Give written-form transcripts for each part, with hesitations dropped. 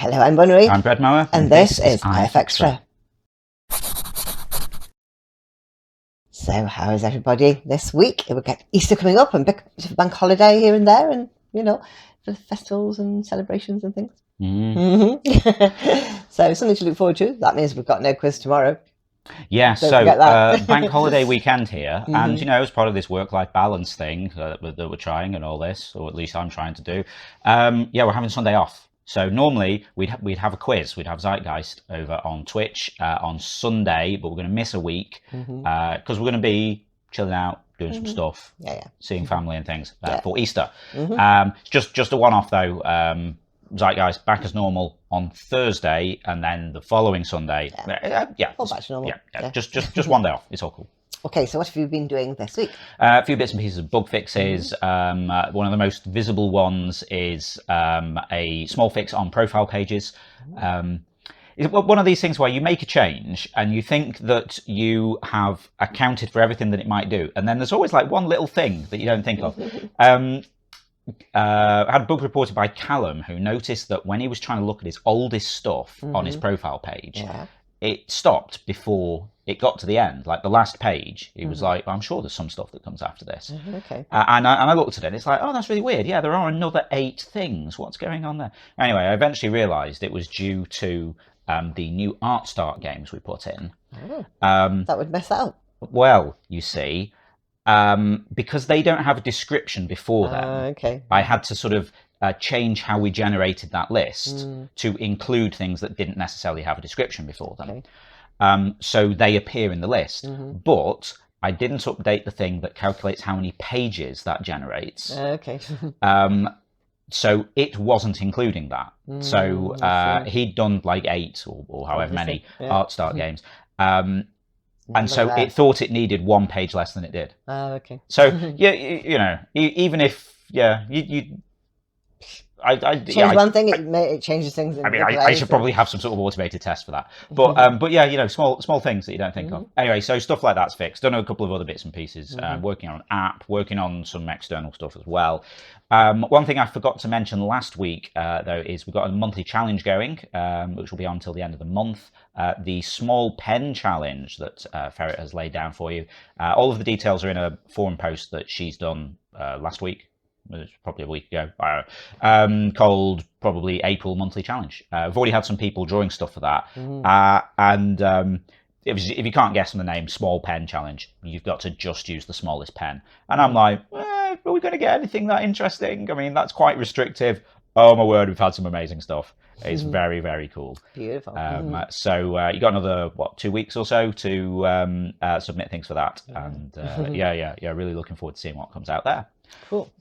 Hello, I'm Bunnery. I'm Bread Mower. And this is IFXtra. So how is everybody this week? We've got Easter coming up and bit of a bank holiday here and there, and, you know, festivals and celebrations and things. So something to look forward to. That means we've got no quiz tomorrow. Yeah, Don't so forget that. bank holiday weekend here, and, you know, as part of this work-life balance thing that we're trying and all this, or at least I'm trying to do, yeah, we're having Sunday off. So normally we'd have a quiz, we'd have Zeitgeist over on Twitch on Sunday, but we're going to miss a week because we're going to be chilling out, doing some stuff, seeing family and things for Easter. Just a one-off though. Zeitgeist back as normal on Thursday, and then the following Sunday. All back to normal. Just one day off. It's all cool. Okay, so what have you been doing this week? A few bits and pieces of bug fixes. One of the most visible ones is a small fix on profile pages. It's one of these things where you make a change and you think that you have accounted for everything that it might do, and then there's always like one little thing that you don't think of. I had a bug reported by Callum, who noticed that when he was trying to look at his oldest stuff on his profile page, it stopped before it got to the end, like the last page. He was like, I'm sure there's some stuff that comes after this. And I looked at it and it's like, oh, that's really weird. Yeah, there are another 8 things. What's going on there? Anyway, I eventually realised it was due to the new art start games we put in. That would mess that up. Well, you see, because they don't have a description before them, I had to sort of change how we generated that list to include things that didn't necessarily have a description before them. So they appear in the list, but I didn't update the thing that calculates how many pages that generates. So it wasn't including that. So he'd done like 8 or however many art start games. And so it thought it needed 1 page less than it did. So yeah, you know, even if I change one thing, it changes things. I mean, I should probably have some sort of automated test for that. But yeah, you know, small things that you don't think of. Anyway, so stuff like that's fixed. Done a couple of other bits and pieces. Working on an app, working on some external stuff as well. One thing I forgot to mention last week, though, is we've got a monthly challenge going, which will be on until the end of the month. The small pen challenge that Ferret has laid down for you. All of the details are in a forum post that she's done last week. It was probably a week ago, called probably April Monthly Challenge. I've already had some people drawing stuff for that. And if you can't guess from the name, Small Pen Challenge, you've got to just use the smallest pen. And I'm like, are we going to get anything that interesting? I mean, that's quite restrictive. Oh my word, we've had some amazing stuff. It's very, very cool. Beautiful. So you got another, 2 weeks or so to submit things for that. And yeah, really looking forward to seeing what comes out there. Cool.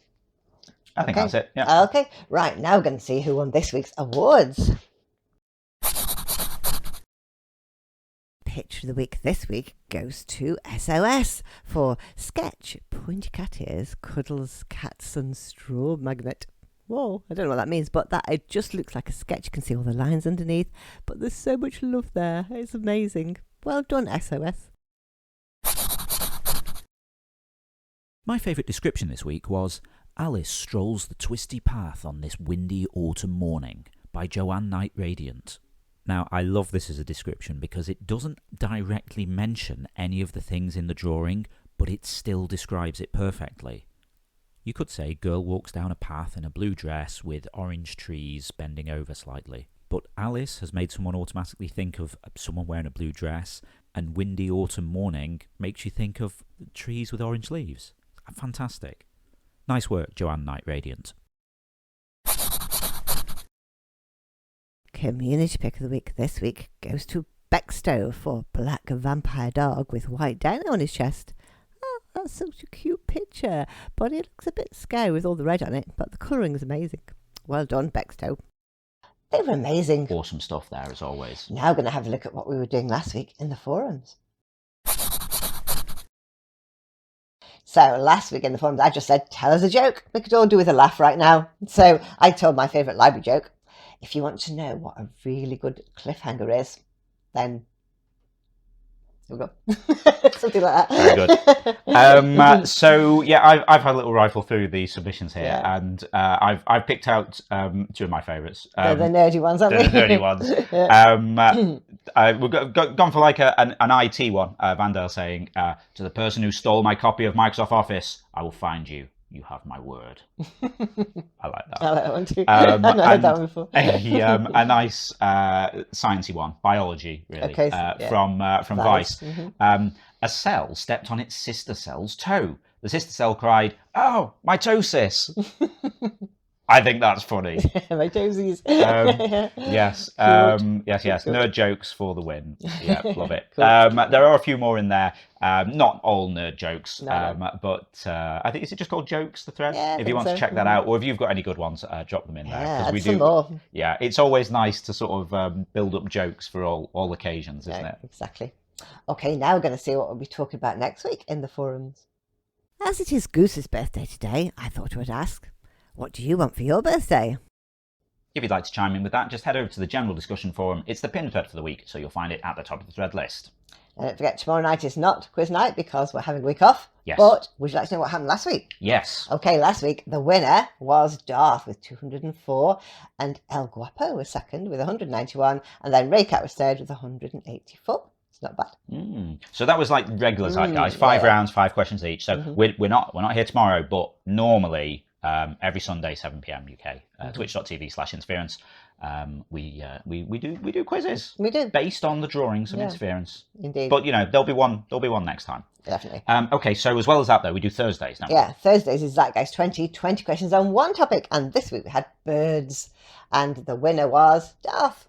I think that's it. Yeah. Okay. Right. Now we're going to see who won this week's awards. Picture of the week this week goes to SOS for Sketch, Pointy Cat Ears, Cuddles, Cats and Straw Magnet. Whoa, I don't know what that means, but that it just looks like a sketch. You can see all the lines underneath, but there's so much love there. It's amazing. Well done, SOS. My favourite description this week was Alice strolls the twisty path on this windy autumn morning by Joanne Knight Radiant. Now, I love this as a description because it doesn't directly mention any of the things in the drawing, but it still describes it perfectly. You could say girl walks down a path in a blue dress with orange trees bending over slightly. But Alice has made someone automatically think of someone wearing a blue dress, and windy autumn morning makes you think of trees with orange leaves. Fantastic. Nice work, Joanne Knight Radiant. Community pick of the week this week goes to Bexto for Black Vampire Dog with white down on his chest. Oh, that's such a cute picture, but it looks a bit scary with all the red on it, but the colouring is amazing. Well done, Bexto. They were amazing. Awesome stuff there, as always. Now we're going to have a look at what we were doing last week in the forums. So last week in the forums, I just said, tell us a joke. We could all do with a laugh right now. So I told my favourite library joke. If you want to know what a really good cliffhanger is, then There we go. Something like that. Very good. So yeah, I've had a little rifle through the submissions here, Yeah. and I've picked out two of my favourites. They're the nerdy ones, aren't The they? nerdy ones. We've gone for like an IT one. Vandale saying, to the person who stole my copy of Microsoft Office, I will find you. You have my word. I like that. I like that one too. I've not heard that one before. A nice sciencey one, biology, really, Okay, from Vice. Mm-hmm. A cell stepped on its sister cell's toe. The sister cell cried, "Oh, mitosis!" I think that's funny. My toesies. Yes, yes. Good. Nerd jokes for the win. Yeah, love it. Cool. There are a few more in there. Not all nerd jokes, No. but I think, is it just called Jokes, the thread? Yeah, I if you think want to so. check that out, or if you've got any good ones, drop them in there. Yeah, we add some do. more. Yeah, it's always nice to sort of build up jokes for all occasions, isn't it? Exactly. Okay, now we're going to see what we'll be talking about next week in the forums. As it is Goose's birthday today, I thought I would ask, what do you want for your birthday? If you'd like to chime in with that, just head over to the general discussion forum. It's the pinned thread for the week, so you'll find it at the top of the thread list. And don't forget, tomorrow night is not quiz night because we're having a week off. Yes. But would you like to know what happened last week? Yes. Okay, last week the winner was Darth with 204, and El Guapo was second with 191, and then Raycat was third with 184. It's not bad. So that was like regular type, guys. 5 rounds, 5 questions each. So we're not here tomorrow, but normally every Sunday 7 p.m. UK, twitch.tv/interference. We do quizzes. We do, based on the drawings of interference. Indeed. But there'll be one next time. Definitely. Okay, so as well as that though, we do Thursdays now. Yeah, Thursdays is Zeitgeist 20 questions on one topic, and this week we had birds, and the winner was Darth.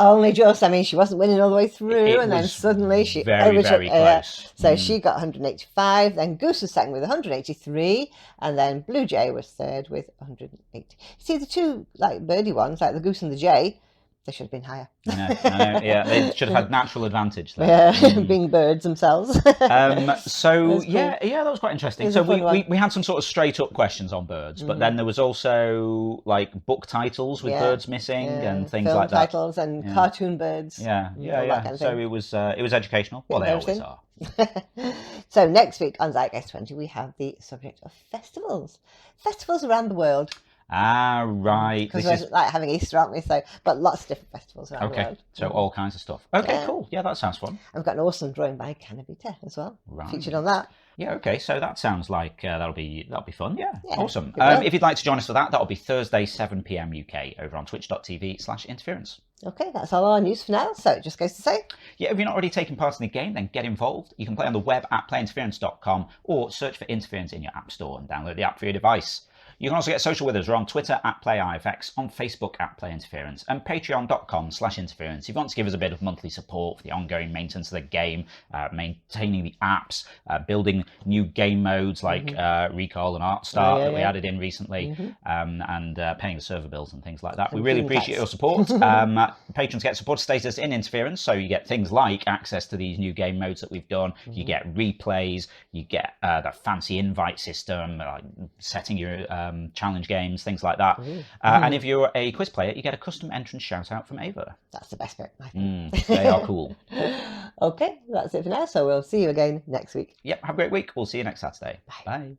Only just, I mean, she wasn't winning all the way through, and then suddenly she very close. So she got 185, then Goose was second with 183, and then Blue Jay was third with 180. See, the two like birdie ones, like the Goose and the Jay, they should have been higher. I know, yeah, they should have had natural advantage there. Yeah, being birds themselves. So cool. yeah, that was quite interesting. So we had some sort of straight up questions on birds, but then there was also like book titles with birds missing and things film like that. Titles and cartoon birds. Yeah. Kind of so it was educational. Well, they always are. So next week on Zeitgeist 20 we have the subject of festivals. Festivals around the world. Ah, right. Because we're like having Easter, aren't we? So, but lots of different festivals around the world. So all kinds of stuff. Okay, cool. Yeah, that sounds fun. I've got an awesome drawing by Canabita as well, featured on that. Yeah, okay. So that sounds like that'll be fun. Yeah, awesome. Well. If you'd like to join us for that'll be Thursday 7 p.m. UK over on twitch.tv/interference. Okay, that's all our news for now. So it just goes to say, yeah, if you're not already taking part in the game, then get involved. You can play on the web at playinterference.com or search for Interference in your app store and download the app for your device. You can also get social with us. We're on Twitter at PlayIFX, on Facebook at PlayInterference, and patreon.com/interference. If you want to give us a bit of monthly support for the ongoing maintenance of the game, maintaining the apps, building new game modes like Recall and Art Start that we added in recently, and paying the server bills and things like that. We really appreciate your support. Patrons get support status in Interference, so you get things like access to these new game modes that we've done. You get replays, you get the fancy invite system, like setting your challenge games, things like that. And if you're a quiz player, you get a custom entrance shout out from Ava. That's the best bit, I think. They are cool. Okay, that's it for now. So we'll see you again next week. Yep, have a great week. We'll see you next Saturday. Bye. Bye.